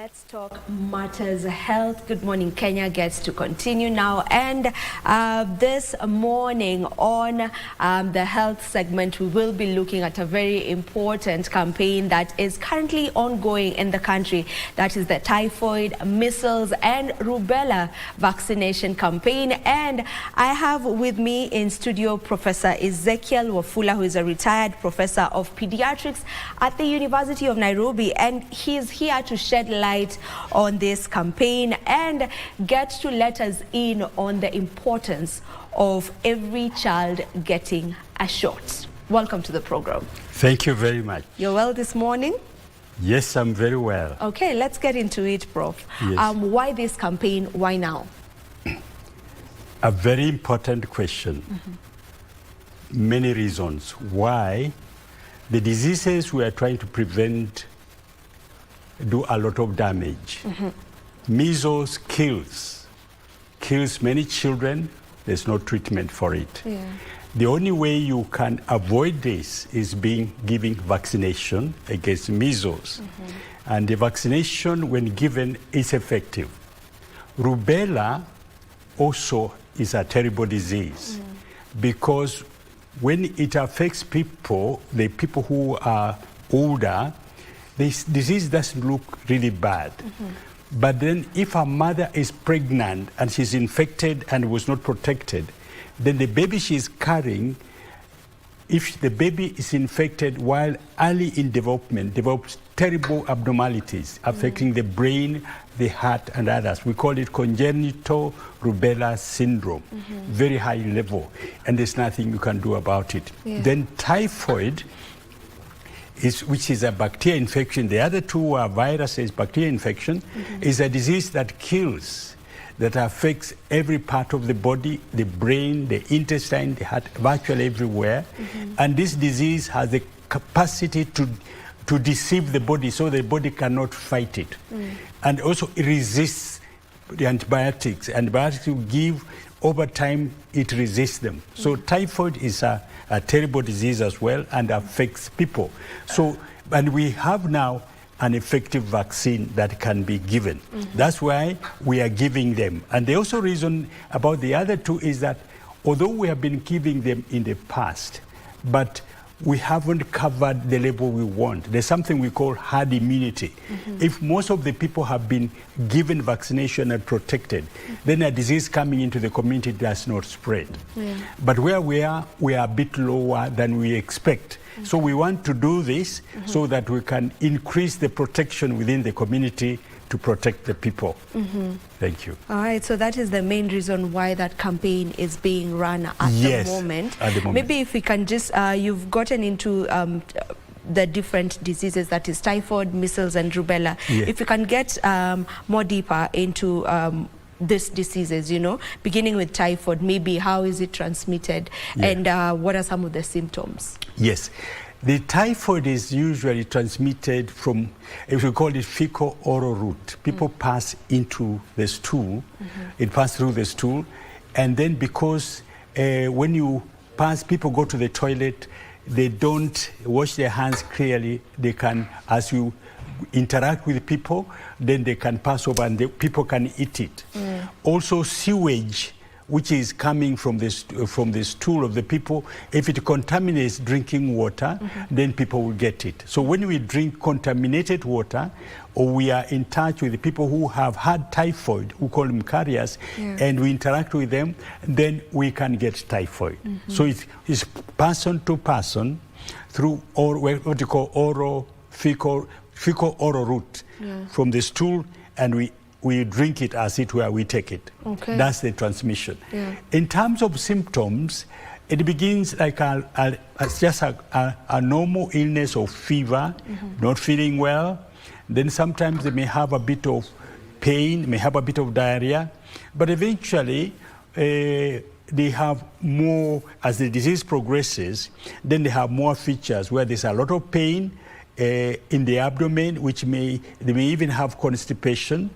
Let's Talk Matters Health. Good morning, Kenya gets to continue now. And this morning on the health segment, we will be looking at a very important campaign that is currently ongoing in the country. That is the Typhoid, Measles and Rubella vaccination campaign. And I have with me in studio Professor Ezekiel Wafula, who is a retired professor of pediatrics at the University of Nairobi. And he is here to shed light on this campaign and get to let us in on the importance of every child getting a shot. Welcome to the program. Thank you very much. You're well this morning? Yes, I'm very well. Okay, let's get into it, Prof. Yes. Why this campaign? Why now? A very important question. Many reasons why the diseases we are trying to prevent do a lot of damage. Measles kills many children. There's no treatment for it. Yeah. The only way you can avoid this is giving vaccination against measles. And the vaccination, when given, is effective. Rubella also is a terrible disease because when it affects people, the people who are older, this disease doesn't look really bad. But then if a mother is pregnant and she's infected and was not protected, then the baby she's carrying, if the baby is infected while early in development, develops terrible abnormalities affecting the brain, the heart, and others. We call it congenital rubella syndrome, very high level, and there's nothing you can do about it. Then typhoid, which is a bacteria infection. The other two are viruses. Bacteria infection is a disease that kills, that affects every part of the body, the brain, the intestine, the heart, virtually everywhere. And this disease has the capacity to deceive the body so the body cannot fight it. And also it resists the antibiotics. Antibiotics you give, over time, it resists them. So typhoid is a terrible disease as well and affects people. So, and we have now an effective vaccine that can be given. That's why we are giving them. And the also reason about the other two is that although we have been giving them in the past, but we haven't covered the level we want. There's something we call herd immunity. If most of the people have been given vaccination and protected, then a disease coming into the community does not spread. But where we are a bit lower than we expect. So we want to do this so that we can increase the protection within the community to protect the people. Thank you. All right, so that is the main reason why that campaign is being run at the moment. At the moment. Maybe if we can just, you've gotten into the different diseases, that is typhoid, measles and rubella. If you can get more deeper into these diseases, you know, beginning with typhoid, maybe how is it transmitted and what are some of the symptoms? Yes. The typhoid is usually transmitted from, if we call it fecal-oral route. People pass into the stool, it passes through the stool, and then because when you pass, people go to the toilet, they don't wash their hands clearly, they can, as you interact with people, then they can pass over and the people can eat it. Also sewage, which is coming from the stool of the people, if it contaminates drinking water, then people will get it. So when we drink contaminated water, or we are in touch with the people who have had typhoid, we call them carriers, and we interact with them, then we can get typhoid. So it's person to person through what you call oral, fecal-oral route from the stool, and we drink it as it were, we take it. That's the transmission. In terms of symptoms, it begins like just a normal illness or fever, not feeling well. Then sometimes they may have a bit of pain, may have a bit of diarrhea, but eventually they have more, as the disease progresses, then they have more features where there's a lot of pain, in the abdomen, which they may even have constipation,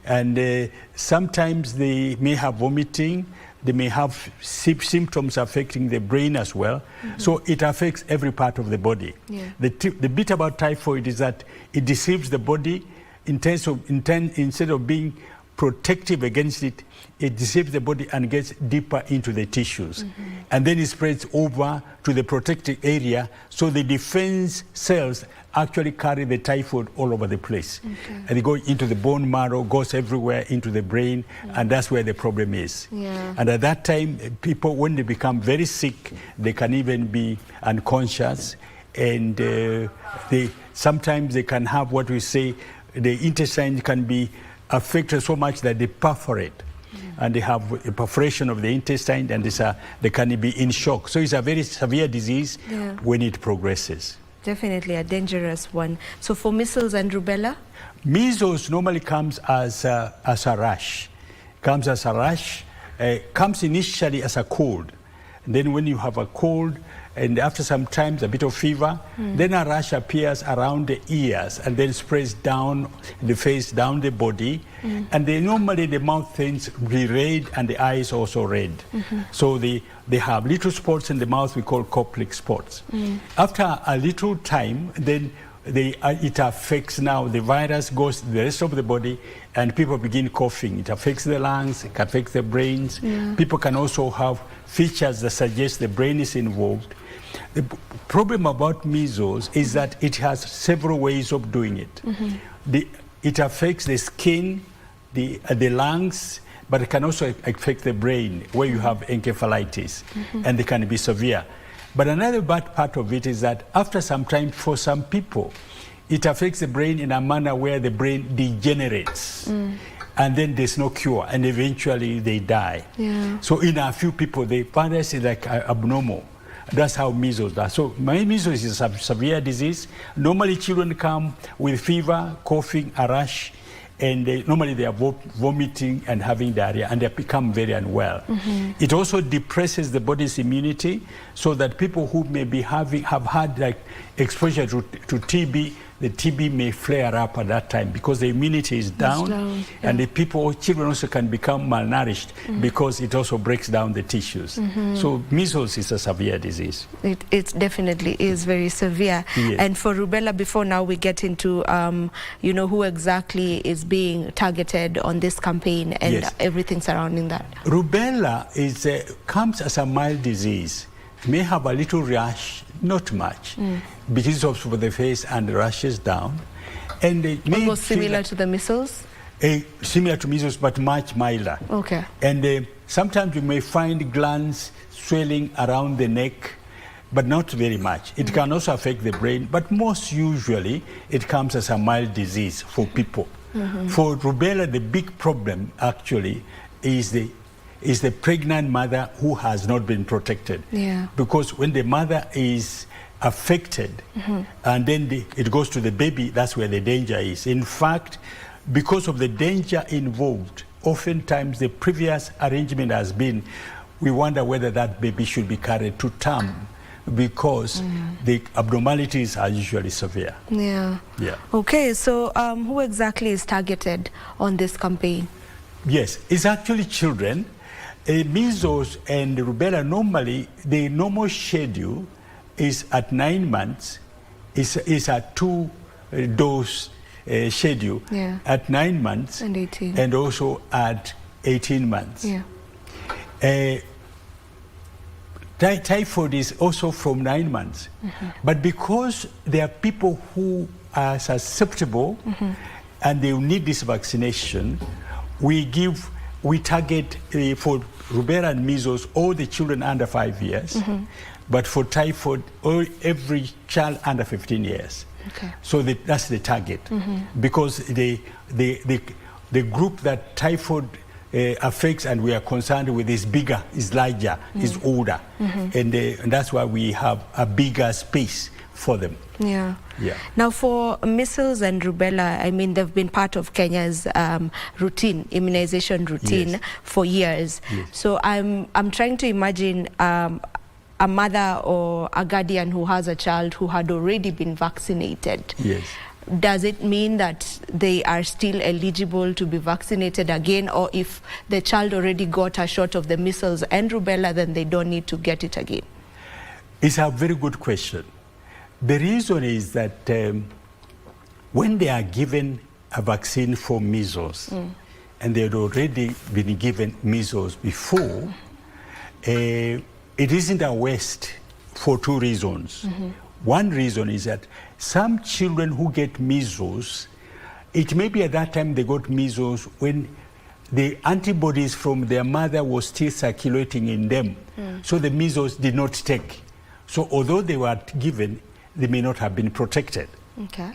and sometimes they may have vomiting, they may have symptoms affecting the brain as well. So it affects every part of the body. The bit about typhoid is that it deceives the body, instead of being protective against it, it deceives the body and gets deeper into the tissues. And then it spreads over to the protected area, so the defense cells actually carry the typhoid all over the place. And they go into the bone marrow, goes everywhere into the brain, and that's where the problem is. And at that time, people, when they become very sick, they can even be unconscious, and sometimes they can have what we say, the intestine can be affected so much that they perforate. And they have a perforation of the intestine, and they can be in shock. So it's a very severe disease when it progresses. Definitely a dangerous one. So for measles and rubella? Measles normally comes as a rash. Comes as a rash, comes initially as a cold. And then when you have a cold, and after some time a bit of fever, then a rash appears around the ears and then spreads down the face, down the body, and normally the mouth tends to be red and the eyes also red. So they have little spots in the mouth we call Koplik spots. After a little time, then it affects now, the virus goes to the rest of the body and people begin coughing. It affects the lungs, it affects the brains. People can also have features that suggest the brain is involved. The problem about measles is that it has several ways of doing it. It affects the skin, the lungs, but it can also affect the brain where you have encephalitis, and they can be severe. But another bad part of it is that after some time, for some people, it affects the brain in a manner where the brain degenerates. And then there's no cure, and eventually they die. So in a few people, the virus is like abnormal. That's how measles does. So measles is a severe disease. Normally children come with fever, coughing, a rash, and normally they are vomiting and having diarrhea, and they become very unwell. It also depresses the body's immunity, so that people who may be have had like exposure to TB, the TB may flare up at that time because the immunity is down, and the children also can become malnourished because it also breaks down the tissues. So measles is a severe disease. It definitely is very severe. And for rubella, before now we get into who exactly is being targeted on this campaign and everything surrounding that. Rubella comes as a mild disease. May have a little rash, not much, because of the face and the rashes down. And it may almost similar to the measles? Similar to measles, but much milder. And sometimes you may find glands swelling around the neck, but not very much. It can also affect the brain, but most usually it comes as a mild disease for people. For rubella, the big problem actually is the pregnant mother who has not been protected. Because when the mother is affected and then it goes to the baby, that's where the danger is. In fact, because of the danger involved, oftentimes the previous arrangement has been, we wonder whether that baby should be carried to term, because the abnormalities are usually severe. Okay, so who exactly is targeted on this campaign? Yes, it's actually children. Measles and rubella, normally the normal schedule is at 9 months, is a 2-dose schedule at 9 months and 18, and also at 18 months. Typhoid is also from 9 months, but because there are people who are susceptible and they need this vaccination, we target for rubella and measles all the children under 5 years, but for typhoid, every child under 15 years. So that's the target, because the group that typhoid affects and we are concerned with is bigger, is larger, is older, and that's why we have a bigger space for them. Now for measles and rubella, I mean, they've been part of Kenya's immunization routine for years. So I'm trying to imagine a mother or a guardian who has a child who had already been vaccinated. Does it mean that they are still eligible to be vaccinated again, or if the child already got a shot of the measles and rubella, then they don't need to get it again? It's a very good question. The reason is that when they are given a vaccine for measles, and they had already been given measles before, it isn't a waste for two reasons. One reason is that some children who get measles, it may be at that time they got measles when the antibodies from their mother was still circulating in them. So the measles did not take. So although they were given, they may not have been protected. Okay.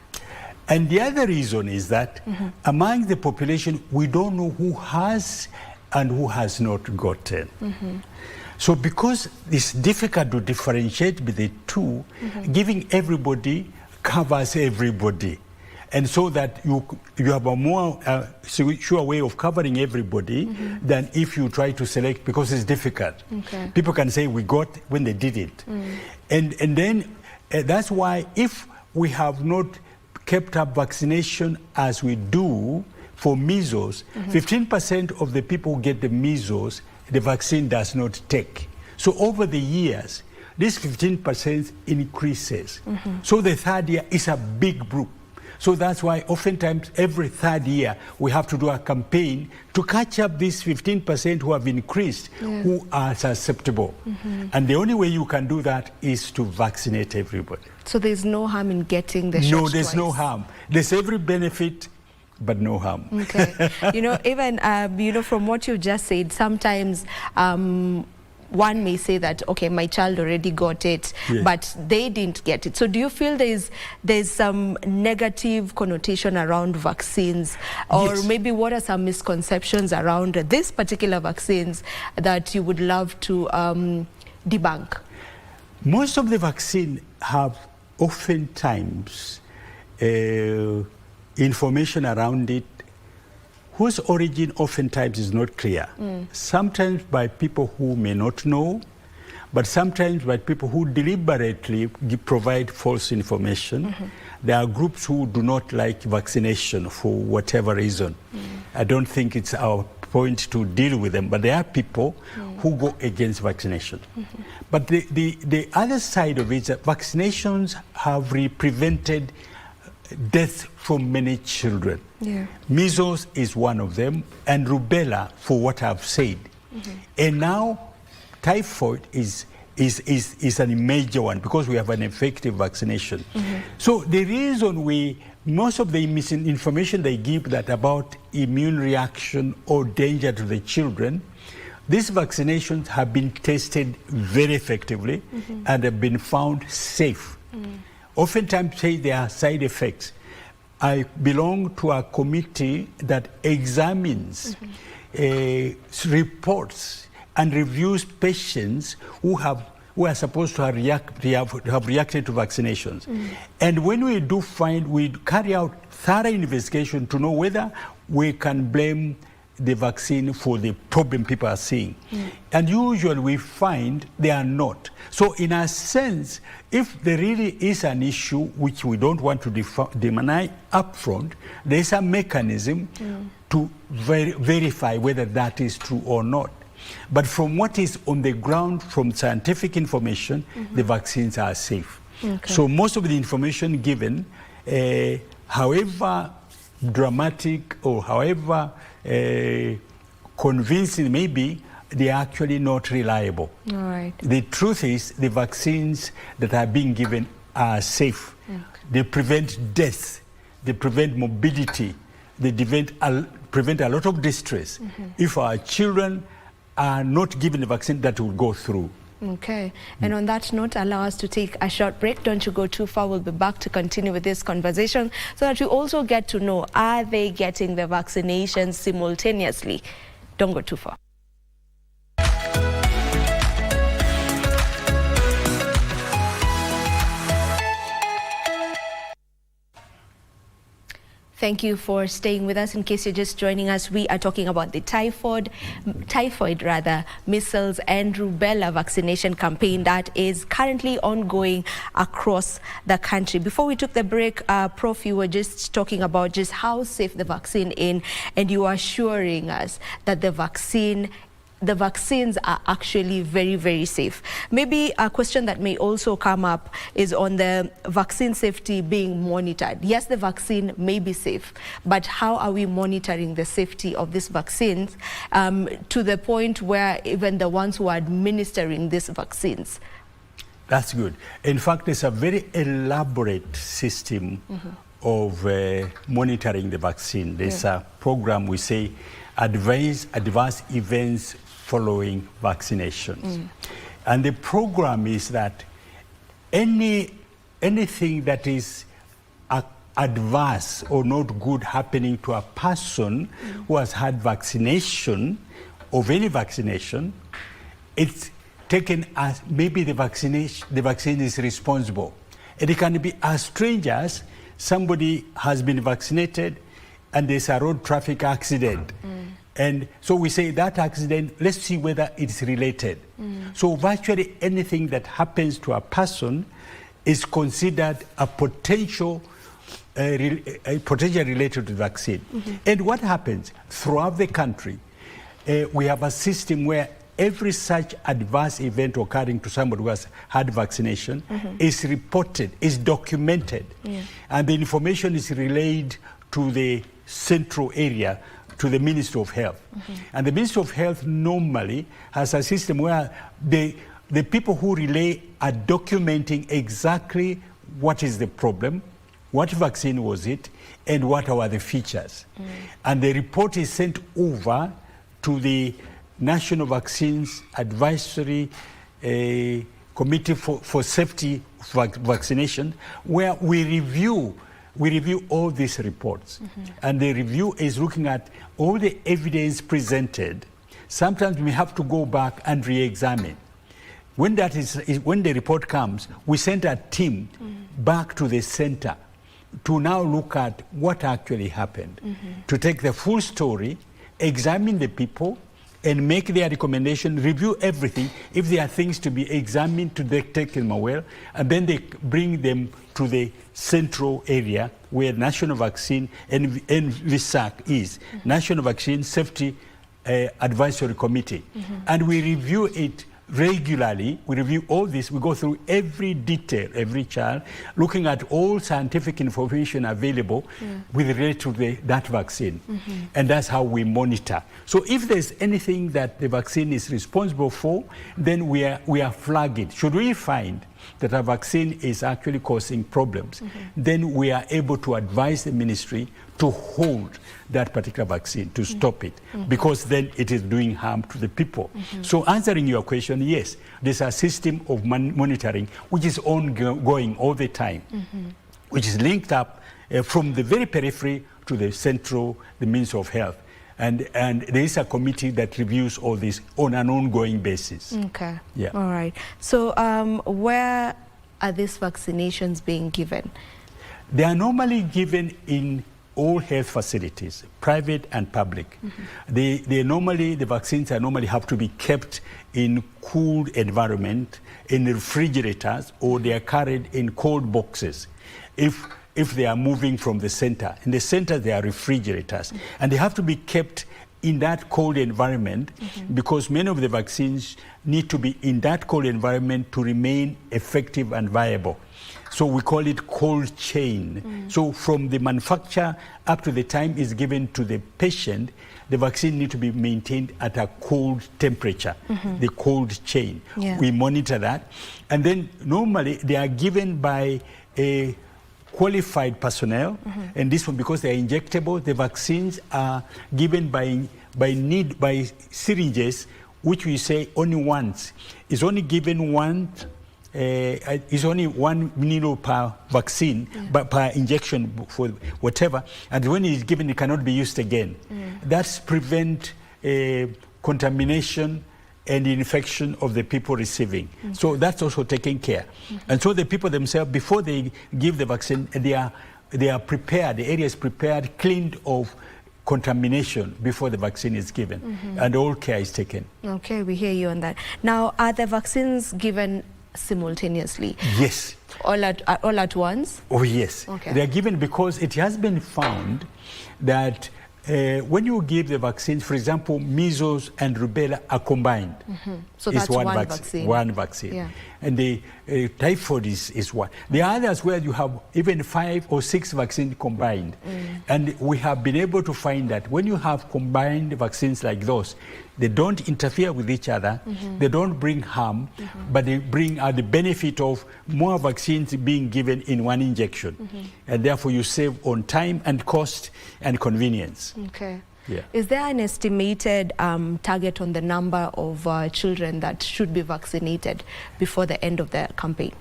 And the other reason is that among the population, we don't know who has and who has not gotten. So because it's difficult to differentiate between the two, giving everybody covers everybody. And so that you have a more sure way of covering everybody than if you try to select, because it's difficult. Okay. People can say we got when they did it. And then that's why if we have not kept up vaccination as we do for measles, 15% of the people who get the measles, the vaccine does not take. So over the years, this 15% increases. So the third year is a big group. So that's why oftentimes every third year we have to do a campaign to catch up these 15% who have increased, who are susceptible. And the only way you can do that is to vaccinate everybody. So there's no harm in getting the shots No, there's twice. no harm. There's every benefit, but no harm. Okay. Even, from what you just said, sometimes one may say that, okay, my child already got it, but they didn't get it. So do you feel there's some negative connotation around vaccines? Or maybe what are some misconceptions around this particular vaccines that you would love to debunk? Most of the vaccine have oftentimes information around it whose origin oftentimes is not clear. Sometimes by people who may not know, but sometimes by people who deliberately provide false information. There are groups who do not like vaccination for whatever reason. I don't think it's our point to deal with them, but there are people who go against vaccination. But the other side of it is that vaccinations have prevented death from many children. Measles is one of them, and rubella, for what I've said. And now typhoid is a major one because we have an effective vaccination. So the reason most of the misinformation they give that about immune reaction or danger to the children, these vaccinations have been tested very effectively and have been found safe. Oftentimes say there are side effects. I belong to a committee that examines reports and reviews patients who are supposed to have reacted to vaccinations. And when we do we carry out thorough investigation to know whether we can blame the vaccine for the problem people are seeing. And usually we find they are not. So in a sense, if there really is an issue which we don't want to deny upfront, there is a mechanism to verify whether that is true or not. But from what is on the ground, from scientific information, the vaccines are safe. So most of the information given, however dramatic or however convincing maybe, they are actually not reliable. All right. The truth is the vaccines that are being given are safe. They prevent death, they prevent mobility, they prevent a lot of distress. If our children are not given the vaccine, that will go through. Okay. And on that note, allow us to take a short break. Don't you go too far. We'll be back to continue with this conversation so that you also get to know, are they getting the vaccinations simultaneously? Don't go too far. Thank you for staying with us. In case you're just joining us, we are talking about the typhoid, measles and rubella vaccination campaign that is currently ongoing across the country. Before we took the break, Prof, you were just talking about just how safe the vaccine is, and you are assuring us that the vaccine the vaccines are actually very, very safe. Maybe a question that may also come up is on the vaccine safety being monitored. Yes, the vaccine may be safe, but how are we monitoring the safety of these vaccines to the point where even the ones who are administering these vaccines? That's good. In fact, there's a very elaborate system of monitoring the vaccine. There's a program we say advanced events following vaccinations. And the program is that anything that is adverse or not good happening to a person who has had vaccination, of any vaccination, it's taken as maybe the vaccine is responsible. And it can be as strange as somebody has been vaccinated and there's a road traffic accident. And so we say that accident, let's see whether it's related. So virtually anything that happens to a person is considered a potential related to the vaccine. And what happens throughout the country, we have a system where every such adverse event occurring to somebody who has had vaccination is reported, is documented, and the information is relayed to the central area, to the Ministry of Health. And the Ministry of Health normally has a system where the people who relay are documenting exactly what is the problem, what vaccine was it, and what are the features. And the report is sent over to the National Vaccines Advisory Committee for Safety Vaccination, where we review all these reports. And the review is looking at all the evidence presented. Sometimes we have to go back and re-examine. When when the report comes, we send a team back to the center to now look at what actually happened, to take the full story, examine the people, and make their recommendation, review everything. If there are things to be examined, to take them away, and then they bring them to the central area where National Vaccine and VSAC is, National Vaccine Safety Advisory Committee. And we review it regularly. We review all this. We go through every detail, every child, looking at all scientific information available with relate to that vaccine. And that's how we monitor. So if there's anything that the vaccine is responsible for, then we are flagging. Should we find that a vaccine is actually causing problems, then we are able to advise the ministry to hold that particular vaccine, to stop it, because then it is doing harm to the people. So answering your question, yes, there's a system of monitoring which is ongoing all the time, which is linked up from the very periphery to the central, the Ministry of Health. And there is a committee that reviews all this on an ongoing basis. Okay. Yeah. All right. So where are these vaccinations being given? They are normally given in all health facilities, private and public. The vaccines are normally have to be kept in cooled environment, in refrigerators, or they are carried in cold boxes. If they are moving from the center. In the center, there are refrigerators. And they have to be kept in that cold environment because many of the vaccines need to be in that cold environment to remain effective and viable. So we call it cold chain. So from the manufacturer up to the time it's given to the patient, the vaccine needs to be maintained at a cold temperature, the cold chain. We monitor that. And then normally they are given by a qualified personnel, and this one because they are injectable. The vaccines are given by syringes, which we say only once. It's only given once. It's only 1 needle per vaccine, but per injection for whatever. And when it is given, it cannot be used again. That's prevent contamination and the infection of the people receiving. So that's also taken care. And so the people themselves, before they give the vaccine, they are prepared, the area is prepared, cleaned of contamination before the vaccine is given. And all care is taken. Okay, we hear you on that. Now, are the vaccines given simultaneously? Yes. All at once? Oh, yes. Okay. They are given because it has been found that when you give the vaccines, for example, measles and rubella are combined. So that's one vaccine. One vaccine. Yeah. And the typhoid is one. The others where you have even 5 or 6 vaccines combined. And we have been able to find that when you have combined vaccines like those, they don't interfere with each other, they don't bring harm, but they bring out the benefit of more vaccines being given in one injection. And therefore you save on time and cost and convenience. Okay. Yeah. Is there an estimated target on the number of children that should be vaccinated before the end of the campaign?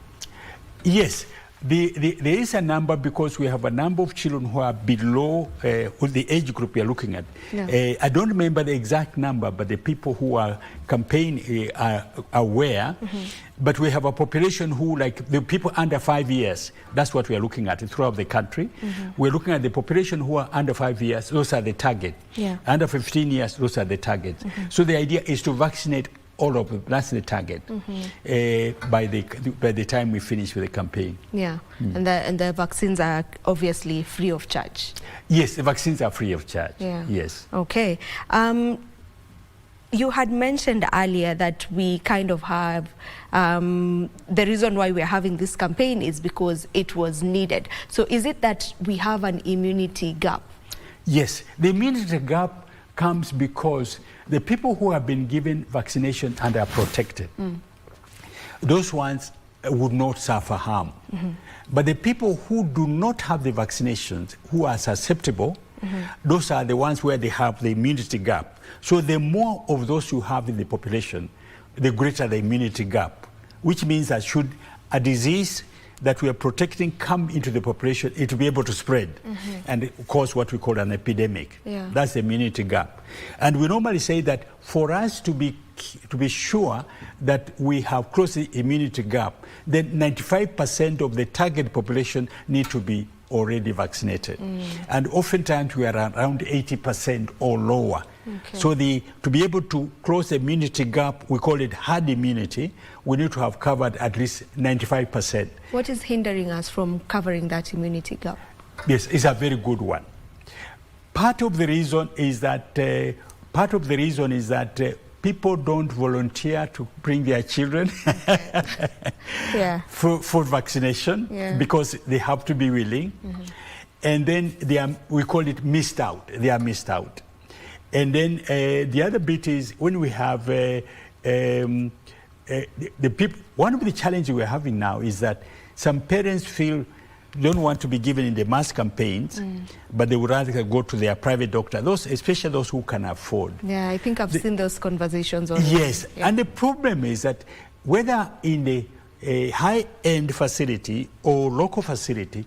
Yes. There is a number because we have a number of children who are below the age group we are looking at. Yeah. I don't remember the exact number, but the people who are campaigning are aware. But we have a population who, like the people under 5 years, that's what we are looking at throughout the country. We're looking at the population who are under 5 years, those are the target. Yeah. Under 15 years, those are the targets. So the idea is to vaccinate all of them. That's the target by the time we finish with the campaign. Yeah, and the vaccines are obviously free of charge. Yes, the vaccines are free of charge. Yeah. Yes. Okay. You had mentioned earlier that we kind of have, the reason why we're having this campaign is because it was needed. So is it that we have an immunity gap? Yes, the immunity gap comes because the people who have been given vaccination and are protected, those ones would not suffer harm. But the people who do not have the vaccinations, who are susceptible, those are the ones where they have the immunity gap. So the more of those you have in the population, the greater the immunity gap, which means that should a disease that we are protecting come into the population, it will be able to spread and cause what we call an epidemic. Yeah. That's the immunity gap. And we normally say that for us to be sure that we have closed the immunity gap, then 95% of the target population need to be already vaccinated. And oftentimes we are around 80% or lower. Okay. So to be able to close the immunity gap, we call it herd immunity, we need to have covered at least 95%. What is hindering us from covering that immunity gap? Yes, it's a very good one. Part of the reason is that people don't volunteer to bring their children for vaccination because they have to be willing. And then we call it missed out. They are missed out. And then the other bit is when we have the people, one of the challenges we're having now is that some parents don't want to be given in the mass campaigns, but they would rather go to their private doctor, especially those who can afford. Yeah, I think I've seen those conversations already. Yes, and the problem is that whether in a high-end facility or local facility,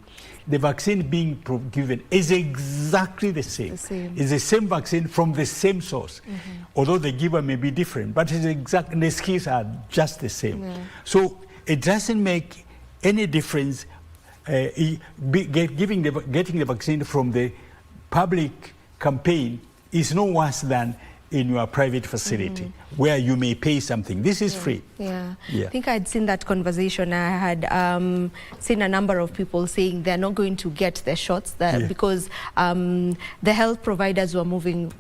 the vaccine being given is exactly the same. It's the same vaccine from the same source, although the giver may be different, but it's exact, and the skills are just the same. Yeah. So it doesn't make any difference getting the vaccine from the public campaign is no worse than in your private facility where you may pay something. This is free. Yeah. I think I'd seen that conversation. I had seen a number of people saying they're not going to get the shots because the health providers were moving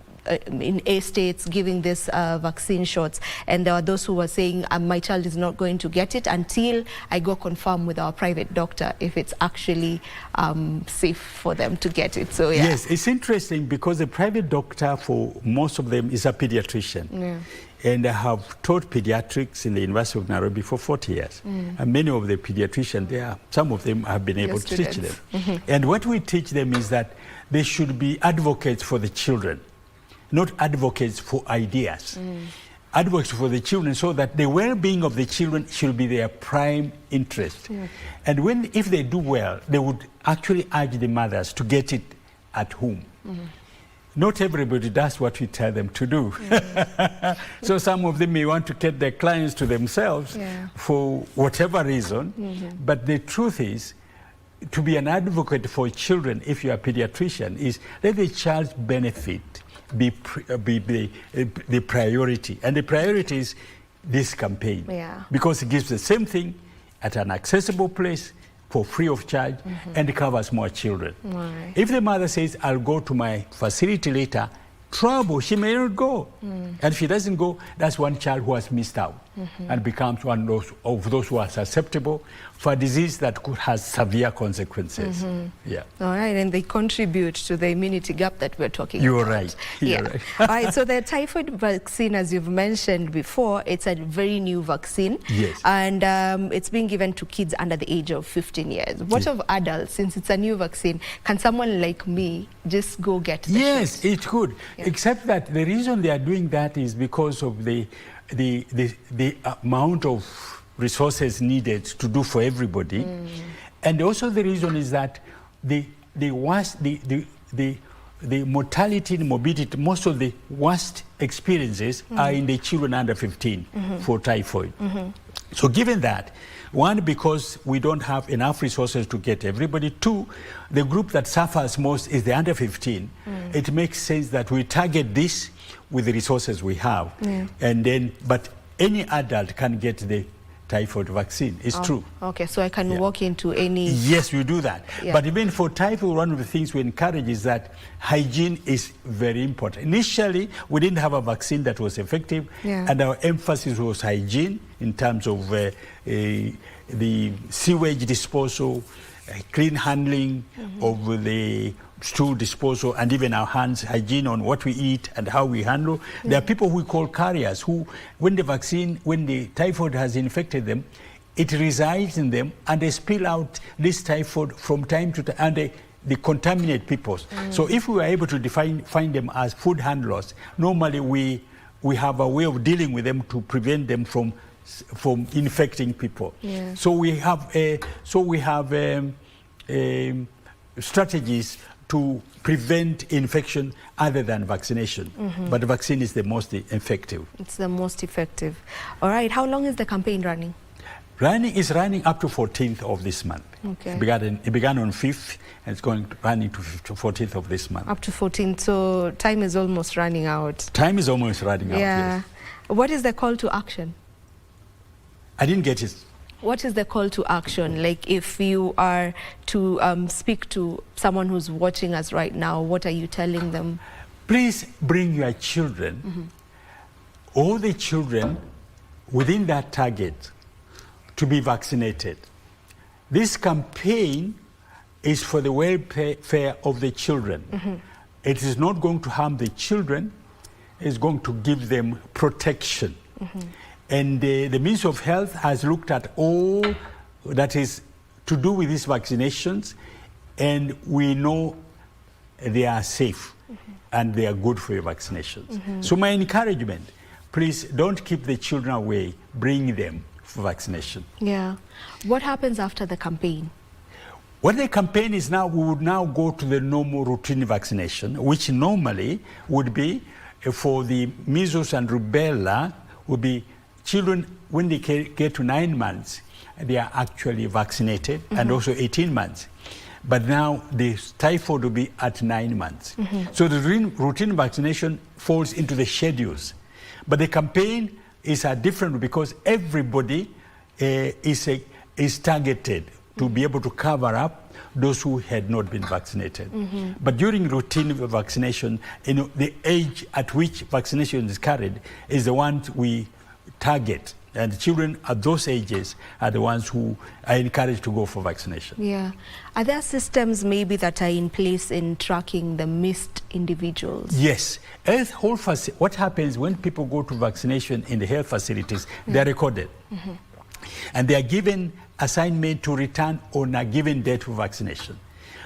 in A states giving this vaccine shots, and there were those who were saying my child is not going to get it until I go confirm with our private doctor if it's actually safe for them to get it. So yes, it's interesting because the private doctor for most of them is a pediatrician. And I have taught pediatrics in the University of Nairobi for 40 years. And many of the pediatricians, some of them have been able to teach them. And what we teach them is that they should be advocates for the children, not advocates for ideas. Advocates for the children, so that the well-being of the children should be their prime interest. And if they do well, they would actually urge the mothers to get it at home. Not everybody does what we tell them to do. So some of them may want to get their clients to themselves for whatever reason. But the truth is, to be an advocate for children, if you're a pediatrician, is let the child's benefit be the priority. And the priority is this campaign. Because it gives the same thing at an accessible place for free of charge, and it covers more children. Right. If the mother says, I'll go to my facility later, trouble, she may not go. And if she doesn't go, that's one child who has missed out and becomes one of those who are susceptible for a disease that could have severe consequences. Yeah. All right, and they contribute to the immunity gap that we're talking You're about. right. Yeah. You're right. All right, so the typhoid vaccine, as you've mentioned before, it's a very new vaccine. Yes. And it's being given to kids under the age of 15 years. What of adults, since it's a new vaccine, can someone like me just go get the Yes, shot? it could. Yeah. Except that the reason they are doing that is because of the amount of resources needed to do for everybody, and also the reason is that the mortality and morbidity, most of the worst experiences are in the children under 15 for typhoid. So given that, one, because we don't have enough resources to get everybody. Two, the group that suffers most is the under 15. It makes sense that we target this with the resources we have. And then, but any adult can get the typhoid vaccine. It's true. Okay, so I can walk into any... Yes, we do that. Yeah. But even for typhoid, one of the things we encourage is that hygiene is very important. Initially, we didn't have a vaccine that was effective, and our emphasis was hygiene in terms of the sewage disposal, clean handling of the stool disposal, and even our hands, hygiene on what we eat and how we handle. There are people we call carriers who, when the typhoid has infected them, it resides in them and they spill out this typhoid from time to time, and they contaminate people. So if we were able to find them as food handlers, normally we have a way of dealing with them to prevent them from infecting people. So we have strategies to prevent infection other than vaccination. But the vaccine is the most effective. It's the most effective. All right, how long is the campaign running? Is running up to 14th of this month. Okay. It began on 5th and it's running to 14th of this month. Up to 14th, so time is almost running out. Time is almost running out, yes. What is the call to action? I didn't get it. What is the call to action? Like if you are to speak to someone who's watching us right now, what are you telling them? Please bring your children, all the children within that target, to be vaccinated. This campaign is for the welfare of the children. It is not going to harm the children, it's going to give them protection. And the Ministry of Health has looked at all that is to do with these vaccinations, and we know they are safe and they are good for your vaccinations. So my encouragement, please don't keep the children away, bring them for vaccination. Yeah. What happens after the campaign? What the campaign is now, we would now go to the normal routine vaccination, which normally would be for the measles and rubella, would be children, when they get to 9 months, they are actually vaccinated, and also 18 months. But now the typhoid will be at 9 months. So the routine vaccination falls into the schedules. But the campaign is different because everybody is targeted to be able to cover up those who had not been vaccinated. But during routine vaccination, the age at which vaccination is carried is the ones we target, and the children at those ages are the ones who are encouraged to go for vaccination. Yeah. Are there systems maybe that are in place in tracking the missed individuals? Yes. What happens when people go to vaccination in the health facilities, they are recorded. And they are given assignment to return on a given date for vaccination.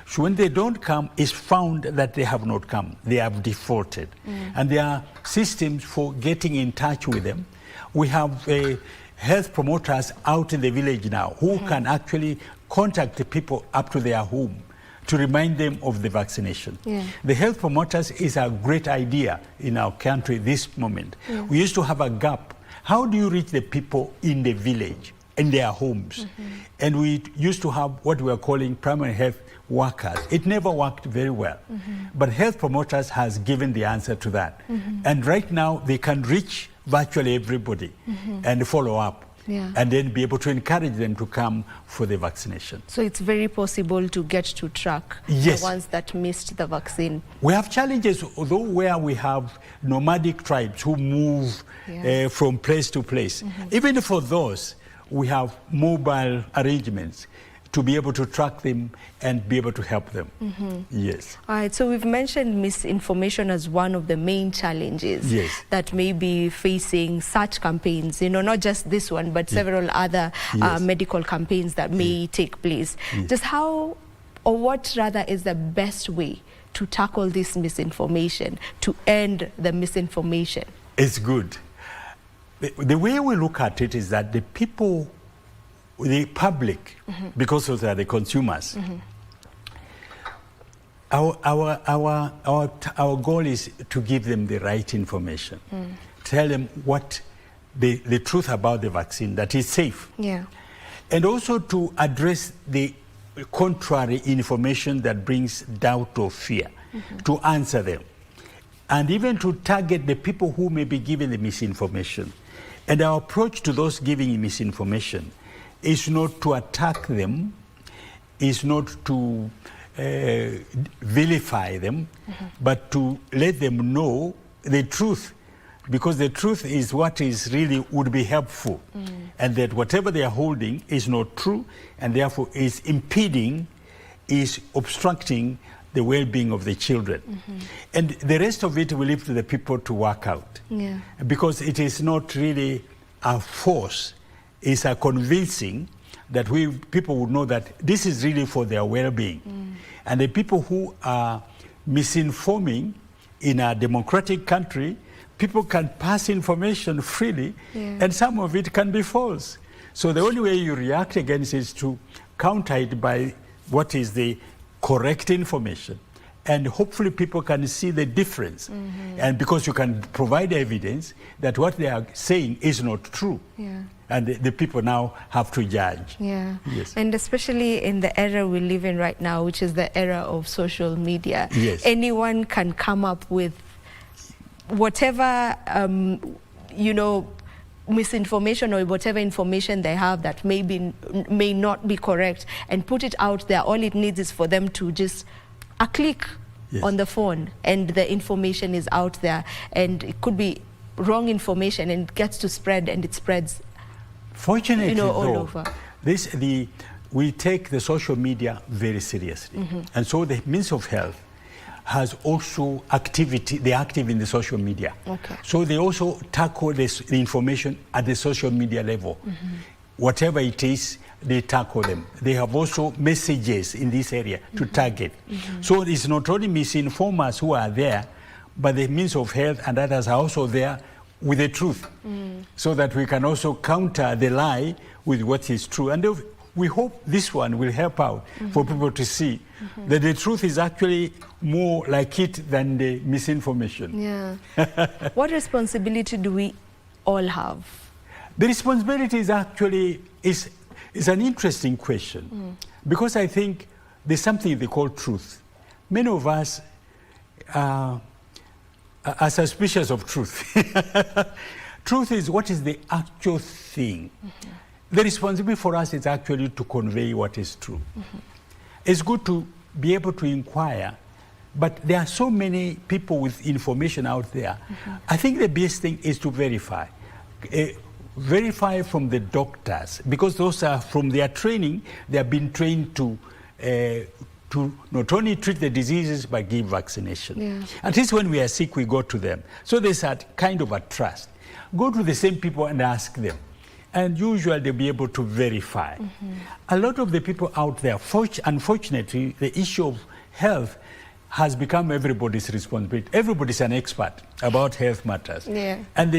So when they don't come, it's found that they have not come. They have defaulted. And there are systems for getting in touch with them. We have health promoters out in the village now who can actually contact the people up to their home to remind them of the vaccination. The health promoters is a great idea in our country this moment. We used to have a gap. How do you reach the people in the village, in their homes? And we used to have what we are calling primary health workers. It never worked very well. But health promoters has given the answer to that. And right now they can reach virtually everybody and follow up. and then be able to encourage them to come for the vaccination. So it's very possible to get to track Yes. the ones that missed the vaccine. We have challenges, although where we have nomadic tribes who move from place to place. Even for those, we have mobile arrangements to be able to track them and be able to help them. Yes. All right, so we've mentioned misinformation as one of the main challenges that may be facing such campaigns, you know, not just this one, but several other medical campaigns that may take place. Just how, or what rather, is the best way to tackle this misinformation, to end the misinformation? It's good. The way we look at it is that the people, the public, because those are the consumers, our goal is to give them the right information, tell them what the truth about the vaccine, that is safe, and also to address the contrary information that brings doubt or fear, to answer them, and even to target the people who may be given the misinformation. And our approach to those giving misinformation is not to attack them, is not to vilify them, but to let them know the truth, because the truth is what is really would be helpful, and that whatever they are holding is not true, and therefore is impeding, is obstructing the well-being of the children. And the rest of it we leave to the people to work out, because it is not really a force. Is a convincing that people would know that this is really for their well-being. And the people who are misinforming in a democratic country, people can pass information freely, and some of it can be false. So the only way you react against it is to counter it by what is the correct information. And hopefully people can see the difference. And because you can provide evidence that what they are saying is not true. And the people now have to judge. Yes. And especially in the era we live in right now, which is the era of social media, anyone can come up with whatever, you know, misinformation or whatever information they have that may not be correct, and put it out there. All it needs is for them to just a click on the phone, and the information is out there, and it could be wrong information, and it gets to spread, and it spreads, fortunately, you know, all over. We take the social media very seriously, and so the Ministry of Health has also activity. They're active in the social media, so they also tackle the information at the social media level. Whatever it is, they tackle them. They have also messages in this area to target. So it's not only misinformers who are there, but the Ministry of Health and others are also there with the truth, so that we can also counter the lie with what is true. And we hope this one will help out for people to see that the truth is actually more like it than the misinformation. What responsibility do we all have? The responsibility is actually is an interesting question, because I think there's something they call truth. Many of us are suspicious of truth. Truth is what is the actual thing. The responsibility for us is actually to convey what is true. It's good to be able to inquire, but there are so many people with information out there. I think the best thing is to verify. Verify from the doctors, because those are from their training. They have been trained to not only treat the diseases but give vaccination. At least when we are sick, we go to them. So there's a kind of a trust. Go to the same people and ask them, and usually they'll be able to verify. A lot of the people out there, unfortunately, the issue of health has become everybody's responsibility. Everybody's an expert about health matters, and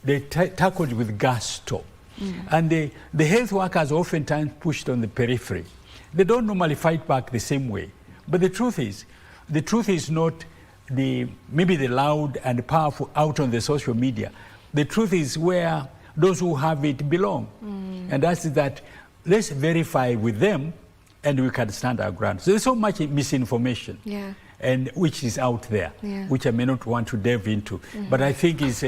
they tackle it with gusto. And the health workers oftentimes pushed on the periphery. They don't normally fight back the same way. But the truth is not maybe the loud and powerful out on the social media. The truth is where those who have it belong. And that's that. Let's verify with them, and we can stand our ground. So there's so much misinformation, and which is out there, which I may not want to delve into. But I think it's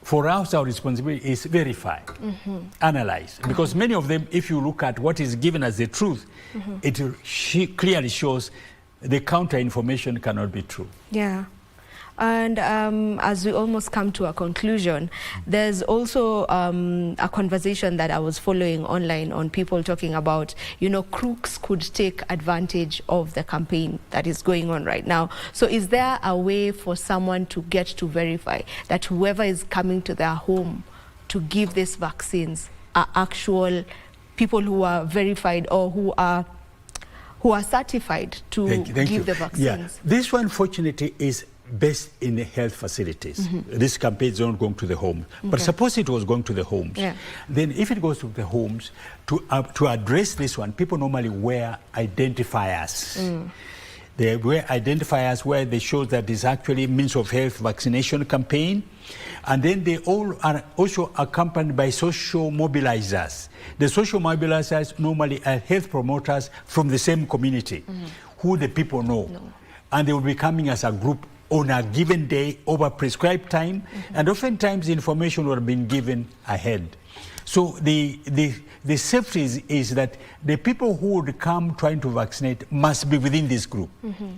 for us, our responsibility is verify, analyze. Because many of them, if you look at what is given as the truth, it clearly shows the counter information cannot be true. Yeah. And as we almost come to a conclusion, there's also a conversation that I was following online on people talking about, you know, crooks could take advantage of the campaign that is going on right now. So is there a way for someone to get to verify that whoever is coming to their home to give these vaccines are actual people who are verified or who are certified to give the vaccines? Yeah. This one, fortunately, is based in the health facilities. This campaign is not going to the homes. But suppose it was going to the homes. Then if it goes to the homes, to address this one, people normally wear identifiers. They wear identifiers where they show that it's actually means of health vaccination campaign. And then they all are also accompanied by social mobilizers. The social mobilizers normally are health promoters from the same community who the people know. And they will be coming as a group on a given day over prescribed time, and oftentimes the information will have been given ahead. So the safety is that the people who would come trying to vaccinate must be within this group.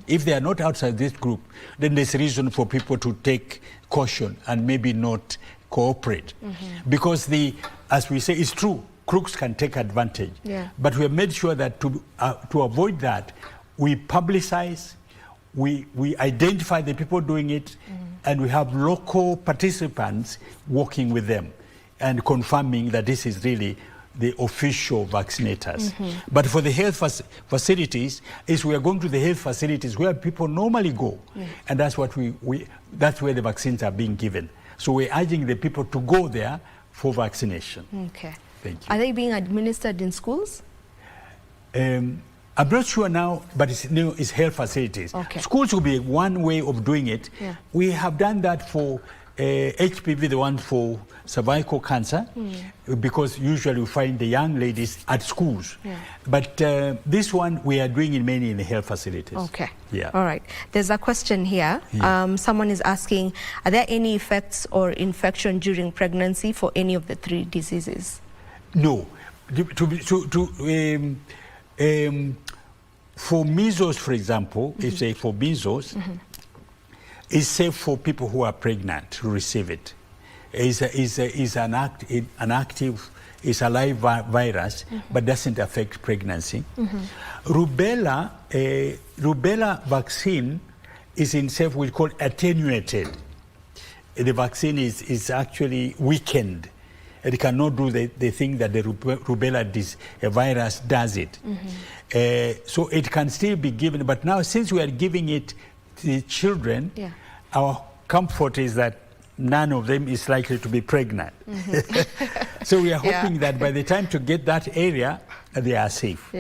If they are not outside this group, then there's reason for people to take caution and maybe not cooperate. Because as we say, it's true, crooks can take advantage. But we have made sure that to avoid that, we publicize, we identify the people doing it, and we have local participants working with them and confirming that this is really the official vaccinators. But for the health facilities, we are going to the health facilities where people normally go, and that's what that's where the vaccines are being given. So we're urging the people to go there for vaccination. Okay. Thank you. Are they being administered in schools? I'm not sure now, but it's health facilities. Schools will be one way of doing it. We have done that for HPV, the one for cervical cancer, because usually we find the young ladies at schools. But this one we are doing it mainly in the health facilities. Okay. Yeah. All right. There's a question here. Someone is asking, are there any effects or infection during pregnancy for any of the 3 diseases? No. For measles, for example, for measles, it's safe for people who are pregnant to receive it. It's an active, it's a live virus, but doesn't affect pregnancy. Rubella vaccine is in safe, we call attenuated. The vaccine is actually weakened. It cannot do the thing that the rubella virus does it. So it can still be given, but now since we are giving it to the children, our comfort is that none of them is likely to be pregnant. So we are hoping that by the time to get that area, they are safe.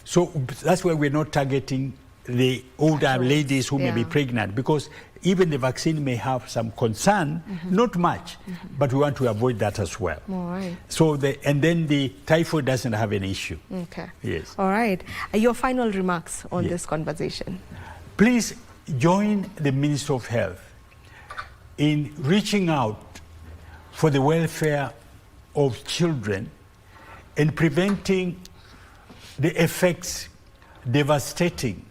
So that's why we're not targeting the older ladies who may be pregnant, because even the vaccine may have some concern, not much, but we want to avoid that as well. All right. So and then the typhoid doesn't have an issue. Okay. Yes. All right. Your final remarks on this conversation. Please join the Ministry of Health in reaching out for the welfare of children and preventing the effects, devastating,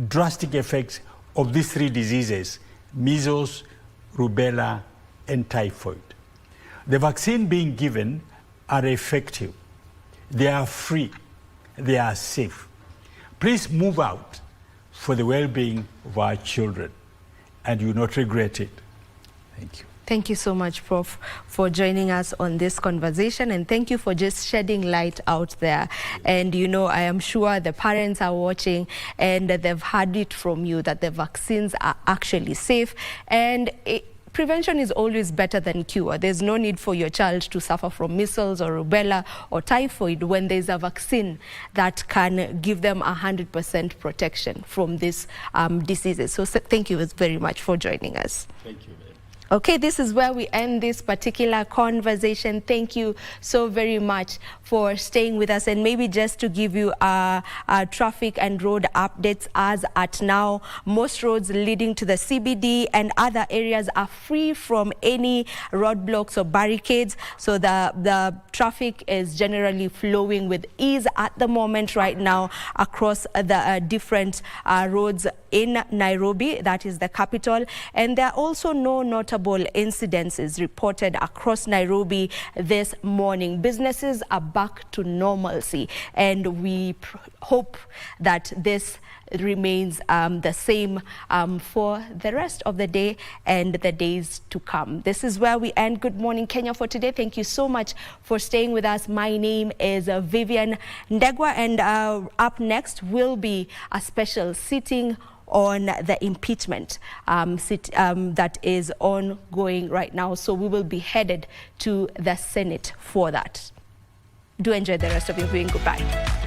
drastic effects of these 3 diseases: measles, rubella, and typhoid. The vaccine being given are effective. They are free. They are safe. Please move out for the well-being of our children, and you will not regret it. Thank you. Thank you so much, Prof, for joining us on this conversation, and thank you for just shedding light out there. And you know, I am sure the parents are watching and they've heard it from you that the vaccines are actually safe, and prevention is always better than cure. There's no need for your child to suffer from measles or rubella or typhoid when there's a vaccine that can give them 100% protection from these diseases. So thank you very much for joining us. Thank you. Okay, this is where we end this particular conversation. Thank you so very much for staying with us. And maybe just to give you traffic and road updates as at now, most roads leading to the CBD and other areas are free from any roadblocks or barricades. So the traffic is generally flowing with ease at the moment right now across the different roads in Nairobi, that is the capital. And there are also no notable incidences reported across Nairobi this morning. Businesses are back to normalcy, and we hope that this remains the same for the rest of the day and the days to come. This is where we end Good Morning Kenya for today. Thank you so much for staying with us. My name is Vivian Ndegwa, and up next will be a special sitting on the impeachment that is ongoing right now. So we will be headed to the Senate for that. Do enjoy the rest of your viewing. Goodbye.